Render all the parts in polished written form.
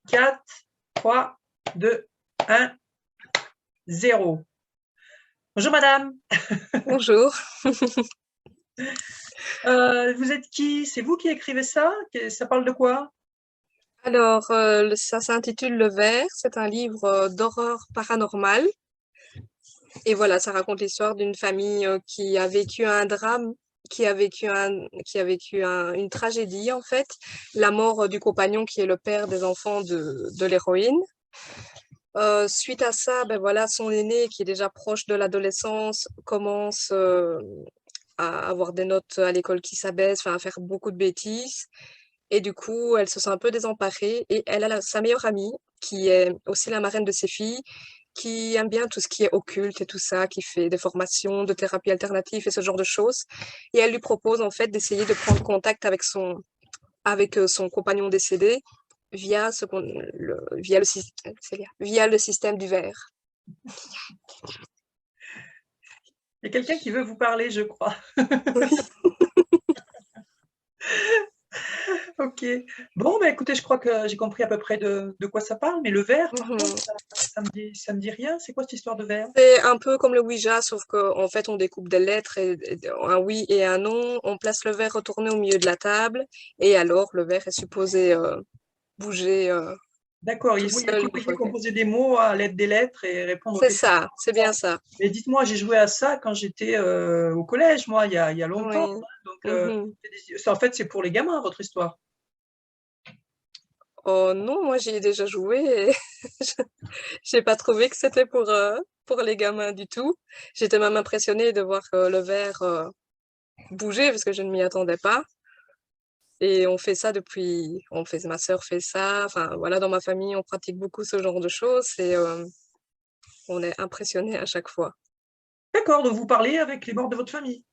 4, 3, 2, 1, 0. Bonjour madame. Bonjour. Vous êtes qui? C'est vous qui écrivez ça? Ça parle de quoi? Alors, ça s'intitule Le Ver. C'est un livre d'horreur paranormale. Et voilà, ça raconte l'histoire d'une famille qui a vécu un drame, une tragédie en fait, la mort du compagnon qui est le père des enfants de l'héroïne. Suite à ça, ben voilà, son aîné qui est déjà proche de l'adolescence commence à avoir des notes à l'école qui s'abaissent, enfin à faire beaucoup de bêtises. Et du coup, elle se sent un peu désemparée et elle a sa meilleure amie qui est aussi la marraine de ses filles, qui aime bien tout ce qui est occulte et tout ça, qui fait des formations de thérapie alternative et ce genre de choses. Et elle lui propose en fait d'essayer de prendre contact avec son compagnon décédé via via le système du verre. Il y a quelqu'un qui veut vous parler, je crois. Oui. Ok. Bon, bah, écoutez, je crois que j'ai compris à peu près de quoi ça parle, mais le verre, par contre, Mhm. ça me dit rien. C'est quoi cette histoire de verre? C'est un peu comme le Ouija, sauf qu'en fait, on découpe des lettres, un oui et un non. On place le verre retourné au milieu de la table, et alors le verre est supposé bouger D'accord, tout oui, il seul une faut fois que... composer des mots à l'aide des lettres et répondre aux C'est questions. ça, c'est bien ça. Mais dites-moi, j'ai joué à ça quand j'étais au collège, moi, il y a longtemps, Oui. hein. Donc, Mhm. en fait, c'est pour les gamins, votre histoire. Oh non, moi j'y ai déjà joué et je- j'ai pas trouvé que c'était pour les gamins du tout. J'étais même impressionnée de voir le verre bouger parce que je ne m'y attendais pas. Et on fait ça ma sœur fait ça, enfin voilà, dans ma famille, on pratique beaucoup ce genre de choses et on est impressionné à chaque fois. D'accord, donc vous parlez avec les morts de votre famille.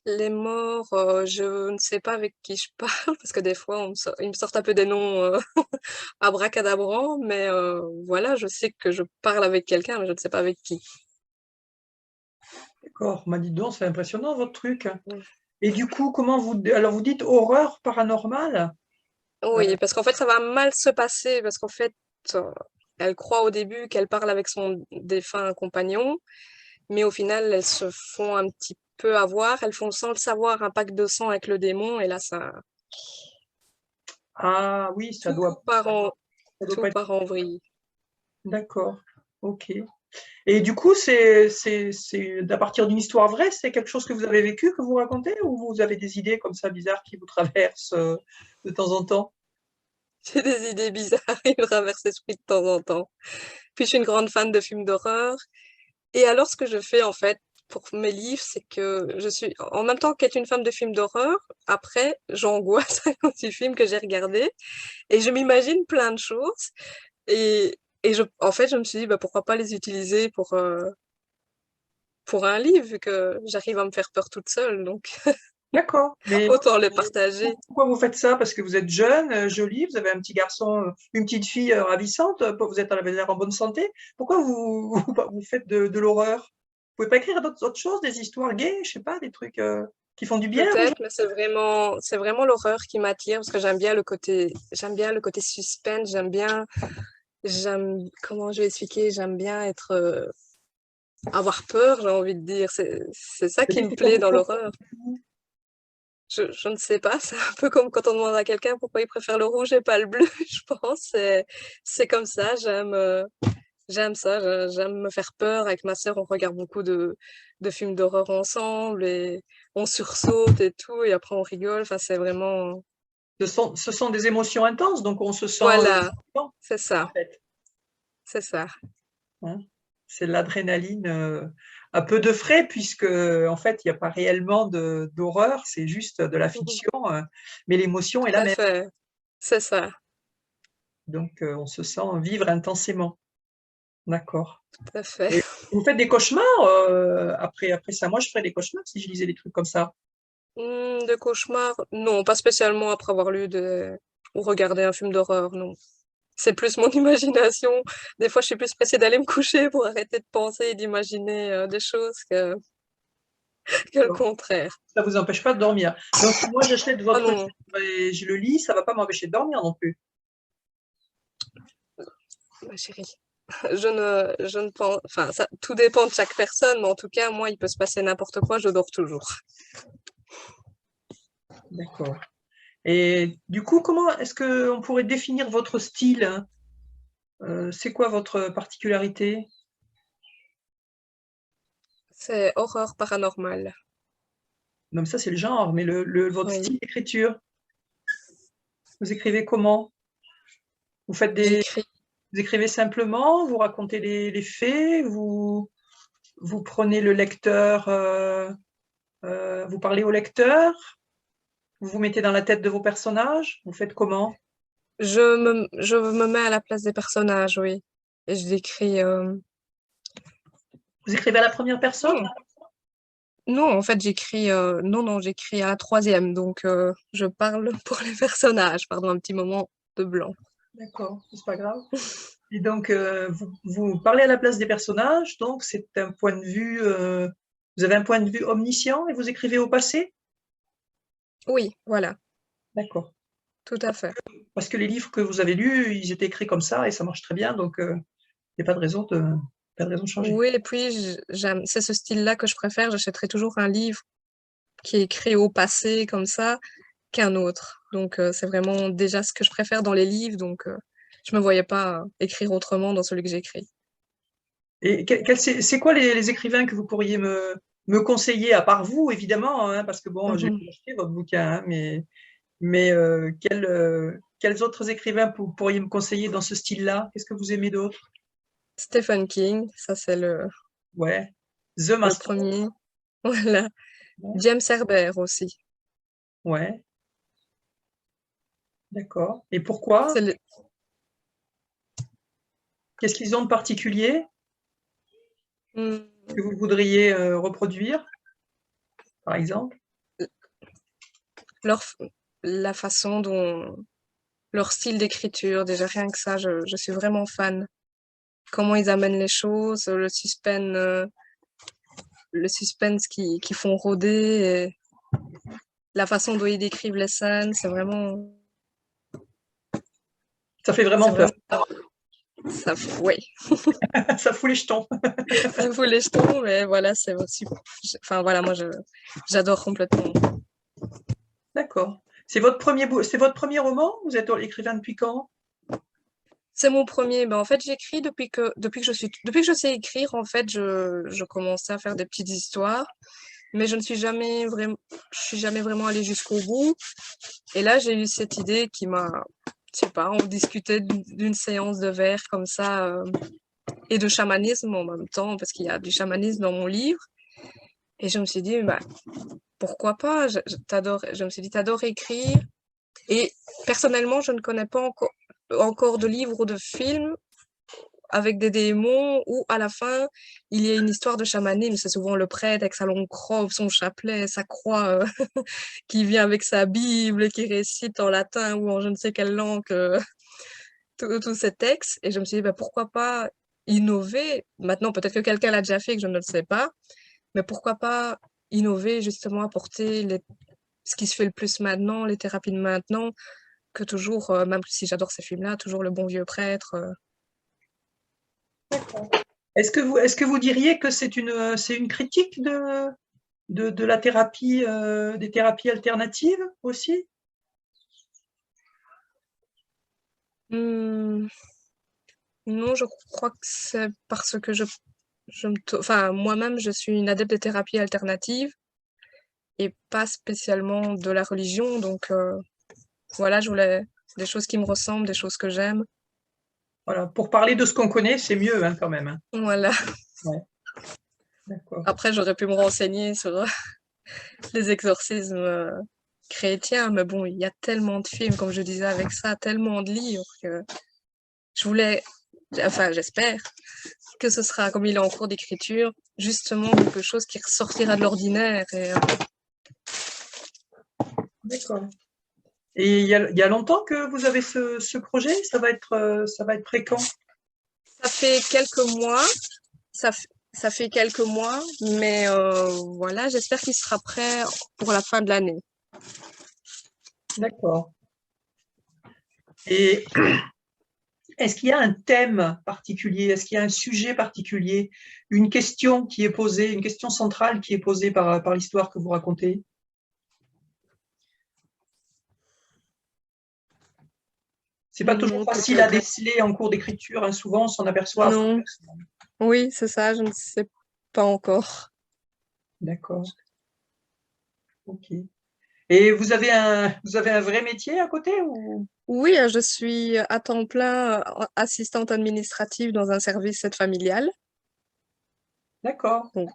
Les morts, je ne sais pas avec qui je parle parce que des fois, ils me sortent un peu des noms abracadabrants, mais voilà, je sais que je parle avec quelqu'un, mais je ne sais pas avec qui. D'accord, m'a dit donc, c'est impressionnant votre truc. Mm. Et du coup, alors vous dites horreur paranormale? Euh, Oui, parce qu'en fait, ça va mal se passer parce qu'en fait, euh, elle croit au début qu'elle parle avec son défunt compagnon. Mais au final, elles se font un petit peu avoir. Elles font sans le savoir un pacte de sang avec le démon. Et là, ah oui, ça doit tout pas être. part en vrille. D'accord, ok. Et du coup, c'est à partir d'une histoire vraie, c'est quelque chose que vous avez vécu, que vous racontez, ou vous avez des idées comme ça bizarres qui vous traversent de temps en temps? J'ai des idées bizarres qui me traversent l'esprit de temps en temps. Puis je suis une grande fan de films d'horreur. Et alors, ce que je fais en fait pour mes livres, c'est que je suis en même temps qu'être une femme de films d'horreur, après, j'angoisse du film que j'ai regardé et je m'imagine plein de choses. En fait, je me suis dit, bah, pourquoi pas les utiliser pour un livre, vu que j'arrive à me faire peur toute seule, donc D'accord. Mais autant le partager. pourquoi vous faites ça? Parce que vous êtes jeune, jolie, vous avez un petit garçon, une petite fille ravissante, vous êtes avez l'air en bonne santé. Pourquoi vous faites de l'horreur? Vous pouvez pas écrire d'autres choses, des histoires gaies, je sais pas, des trucs qui font du bien aux gens? Peut-être, mais c'est vraiment l'horreur qui m'attire parce que j'aime bien le côté suspense, comment je vais expliquer, j'aime bien avoir peur, j'ai envie de dire. C'est ça qui me plaît dans l'horreur. Je ne sais pas, c'est un peu comme quand on demande à quelqu'un pourquoi il préfère le rouge et pas le bleu, je pense. C'est comme ça, j'aime ça, j'aime me faire peur. Avec ma sœur, on regarde beaucoup de films d'horreur ensemble et on sursaute et tout, et après on rigole. Enfin, c'est vraiment... Ce sont des émotions intenses, donc on se sent Voilà, vivant, c'est ça, en fait, c'est ça. hein. C'est de l'adrénaline à peu de frais, puisque en fait, il n'y a pas réellement d'horreur, c'est juste de la Mhm. fiction, mais l'émotion est Tout la à même. fait, c'est ça, Donc, on se sent vivre intensément. D'accord. tout à fait. Et vous faites des cauchemars après ça? Moi, je ferais des cauchemars si je lisais des trucs comme ça. De cauchemars? Non, pas spécialement après avoir ou regardé un film d'horreur, non. C'est plus mon imagination. Des fois, je suis plus pressée d'aller me coucher pour arrêter de penser et d'imaginer des choses que le Alors, contraire. ça vous empêche pas de dormir. Donc, si moi, j'achète Ah votre livre non, et je le lis, ça va pas m'empêcher de dormir non plus. ma chérie. Je ne pense, enfin, ça, tout dépend de chaque personne, mais en tout cas, moi, il peut se passer n'importe quoi, je dors toujours. D'accord. Et du coup, comment est-ce qu'on pourrait définir votre style, hein? C'est quoi votre particularité? C'est horreur paranormale. Non, mais ça, c'est le genre, mais votre Oui. style d'écriture, vous écrivez comment? Vous faites des, J'écris. vous écrivez simplement, vous racontez les faits, vous prenez le lecteur, vous parlez au lecteur, vous vous mettez dans la tête de vos personnages, vous faites comment? Je me mets à la place des personnages, oui. Et je décris. Vous écrivez à la première personne? Non, non, en fait, j'écris. Non, non, j'écris à la troisième, donc je parle pour les personnages. Pardon, un petit moment de blanc. D'accord, c'est pas grave. Et donc, vous parlez à la place des personnages, donc c'est un point de vue, vous avez un point de vue omniscient et vous écrivez au passé? Oui, voilà, D'accord. tout à fait. Parce que les livres que vous avez lus, ils étaient écrits comme ça et ça marche très bien, donc il n'y a pas de raison de changer. Oui, et puis j'aime, c'est ce style-là que je préfère. J'achèterai toujours un livre qui est écrit au passé comme ça qu'un autre. Donc c'est vraiment déjà ce que je préfère dans les livres. Donc je me voyais pas écrire autrement dans celui que j'écris. Et c'est quoi les écrivains que vous pourriez me conseiller, à part vous, évidemment, hein, parce que bon, j'ai Mhm. acheté votre bouquin, hein, mais quels autres écrivains vous pourriez me conseiller dans ce style-là? Qu'est-ce que vous aimez d'autre? Stephen King, ça c'est Ouais. The le Master. premier. Voilà. Ouais. James Herbert aussi. Ouais, d'accord. Et pourquoi? C'est le- Qu'est-ce qu'ils ont de particulier Hmm, que vous voudriez reproduire, par exemple? leur, la façon dont leur style d'écriture, déjà rien que ça, je suis vraiment fan. Comment ils amènent les choses, le suspense qui font rôder, et la façon dont ils décrivent les scènes, Ça fait c'est vraiment peur. vraiment, oui, Ça fout les jetons. ça fout les jetons, mais voilà, c'est aussi, enfin voilà, j'adore complètement. D'accord. C'est votre premier roman? Vous êtes écrivain depuis quand? C'est mon premier. Ben, en fait, j'écris depuis que je sais écrire. En fait, je commençais à faire des petites histoires, mais je suis jamais vraiment allée jusqu'au bout. Et là, j'ai eu cette idée qui m'a, je sais pas, on discutait d'une séance de verre comme ça, et de chamanisme en même temps, parce qu'il y a du chamanisme dans mon livre. Et je me suis dit, bah, pourquoi pas? Je me suis dit, t'adores écrire. Et personnellement, je ne connais pas encore de livres ou de films avec des démons où à la fin il y a une histoire de chamanisme. C'est souvent le prêtre avec sa longue robe, son chapelet, sa croix, qui vient avec sa Bible et qui récite en latin ou en je ne sais quelle langue tous ces textes. Et je me suis dit, bah, pourquoi pas innover? Maintenant, peut-être que quelqu'un l'a déjà fait et que je ne le sais pas, mais pourquoi pas innover, justement, apporter ce qui se fait le plus maintenant, les thérapies de maintenant, que toujours, même si j'adore ces films-là, toujours le bon vieux prêtre. Est-ce que vous diriez que c'est une critique de la thérapie, des thérapies alternatives aussi? Hmm, non, je crois que c'est parce que enfin, moi-même, je suis une adepte des thérapies alternatives et pas spécialement de la religion. Donc, voilà, je voulais des choses qui me ressemblent, des choses que j'aime. Voilà, pour parler de ce qu'on connaît, c'est mieux hein, quand même, hein. Voilà. Ouais, d'accord. Après, j'aurais pu me renseigner sur les exorcismes chrétiens, mais bon, il y a tellement de films, comme je disais avec ça, tellement de livres que je voulais, enfin, j'espère que ce sera, comme il est en cours d'écriture, justement quelque chose qui ressortira de l'ordinaire. Et, D'accord. Et il y a longtemps que vous avez ce projet? Ça va être prêt quand? ça fait quelques mois, ça fait quelques mois, mais voilà, j'espère qu'il sera prêt pour la fin de l'année. D'accord. Et est-ce qu'il y a un thème particulier? Est-ce qu'il y a un sujet particulier? Une question qui est posée, une question centrale qui est posée par l'histoire que vous racontez? C'est pas toujours Non, facile à peut-être. déceler en cours d'écriture, hein. Souvent, on s'en aperçoit. Non. Oui, c'est ça, je ne sais pas encore. D'accord, ok. Et vous avez un vrai métier à côté ou? Oui, je suis à temps plein assistante administrative dans un service aide familiale. D'accord. Donc,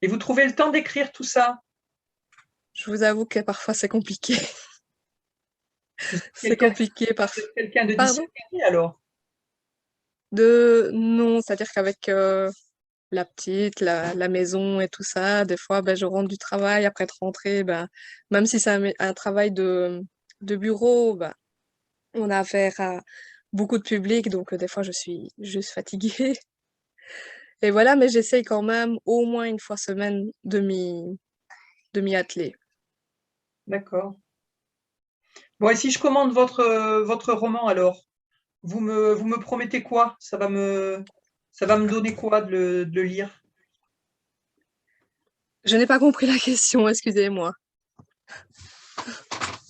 Et vous trouvez le temps d'écrire tout ça? je vous avoue que parfois c'est compliqué. Vous êtes C'est compliqué vous parfois. êtes quelqu'un de Pardon? discipliné alors? Non, c'est-à-dire qu'avec la petite, la maison et tout ça, des fois, ben, je rentre du travail après de rentrer, ben, même si c'est un travail de bureau, ben, on a affaire à beaucoup de public, donc des fois je suis juste fatiguée. Et voilà, mais j'essaye quand même au moins une fois semaine de m'y atteler. D'accord. Bon, et si je commande votre roman alors, vous me promettez quoi? Ça va me donner quoi de le lire? Je n'ai pas compris la question, excusez-moi.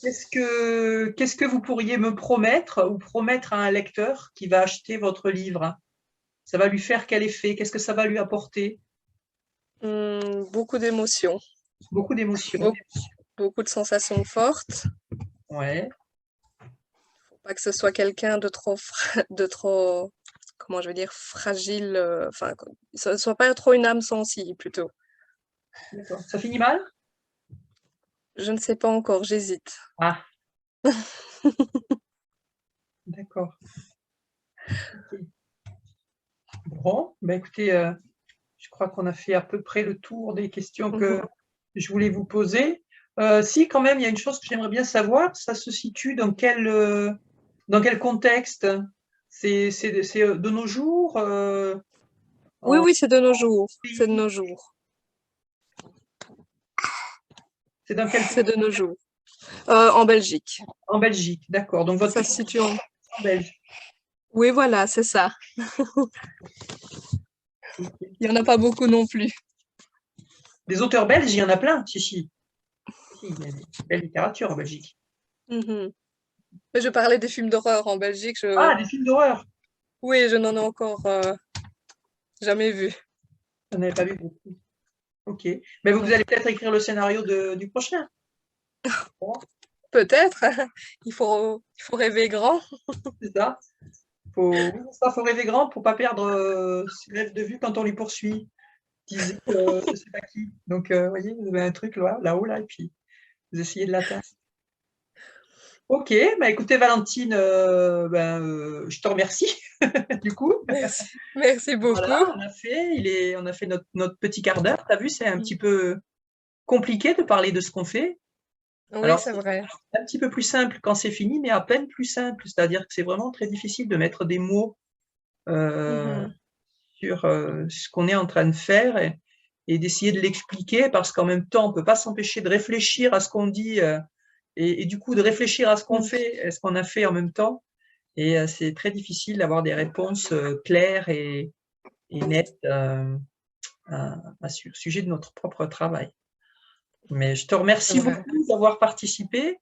Qu'est-ce que vous pourriez me promettre ou promettre à un lecteur qui va acheter votre livre? Ça va lui faire quel effet? Qu'est-ce que ça va lui apporter? Beaucoup d'émotions, Beaucoup d'émotions. beaucoup, beaucoup de sensations fortes. Ouais, Pas que ce soit quelqu'un de de trop, comment je veux dire, fragile, enfin, que ce soit pas trop une âme sensible plutôt. d'accord. Ça finit mal? Je ne sais pas encore, j'hésite. Ah, d'accord. Ok. Bon, bah écoutez, je crois qu'on a fait à peu près le tour des questions que Mhm. je voulais vous poser. Si, quand même, il y a une chose que j'aimerais bien savoir, ça se situe dans quel contexte? C'est de nos jours, Oui, en oui, c'est de nos jours. C'est de pays, nos jours. c'est dans quel C'est pays? de nos jours. En Belgique. En Belgique, d'accord. Donc votre Ça se petit situe en... en belge. Oui, voilà, c'est ça. Il n'y en a pas beaucoup non plus. Des auteurs belges, il y en a plein. Si, si. Si, il y a une belle littérature en Belgique. Mhm. Mais je parlais des films d'horreur en Belgique. Ah, des films d'horreur. Oui, je n'en ai encore jamais vu. Vous n'en avez pas vu beaucoup. Ok. Mais vous Non. allez peut-être écrire le scénario du prochain. Peut-être. Il faut rêver grand. C'est ça. Oui, ça, faut rêver grand pour pas perdre ses rêves de vue quand on les poursuit. Disait je sais pas qui. Donc, vous voyez, vous avez un truc là-haut, là, et puis vous essayez de l'atteindre. Ok, bah écoutez, Valentine, je te remercie, du coup. Merci. Merci Voilà, beaucoup. on a fait notre petit quart d'heure. T'as vu, c'est un petit peu compliqué de parler de ce qu'on fait. Oui, Alors, c'est c'est vrai. un petit peu plus simple quand c'est fini, mais à peine plus simple. C'est-à-dire que c'est vraiment très difficile de mettre des mots euh, Mhm. sur ce qu'on est en train de faire et d'essayer de l'expliquer parce qu'en même temps, on ne peut pas s'empêcher de réfléchir à ce qu'on dit et du coup de réfléchir à ce qu'on Mhm. fait et ce qu'on a fait en même temps. Et c'est très difficile d'avoir des réponses claires et nettes sur le sujet de notre propre travail. Mais je te C'est remercie vrai. beaucoup d'avoir participé.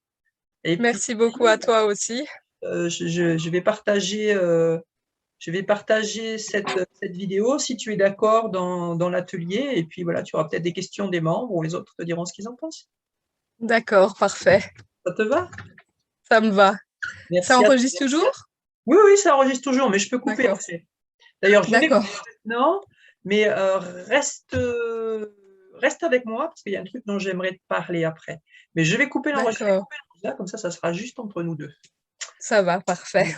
Et puis, Merci beaucoup à toi aussi. je vais partager cette vidéo si tu es d'accord dans l'atelier. Et puis voilà, tu auras peut-être des questions des membres ou les autres te diront ce qu'ils en pensent. D'accord, parfait. Ça te va? Ça me va. Ça Merci à toi. enregistre toujours? Oui, oui, ça enregistre toujours, mais je peux couper D'accord. après. D'ailleurs, je vais D'accord. couper maintenant, mais reste avec moi parce qu'il y a un truc dont j'aimerais te parler après. Mais je vais couper D'accord. l'enregistrement, comme ça sera juste entre nous deux. Ça va, parfait.